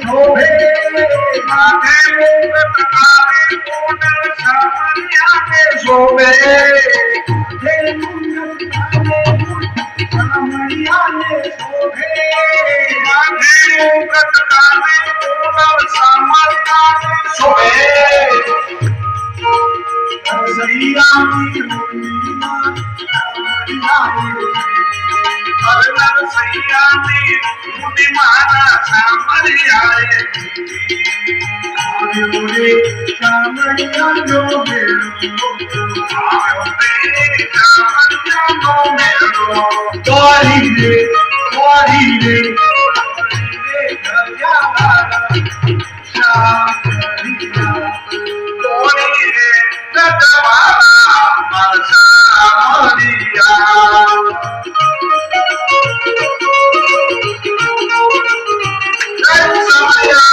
शोभे माथे मुकुट काले कोटल सामरियाने शोभे हे मुकुट काले सामरियाने शोभे माथे मुकुट काले कोटल सामरियाने शोभे सैया की मुनीमा सामरियाने सैया की मुनीमाना सामरियाने सामरिया जो मेरो गौरी रे सामरिया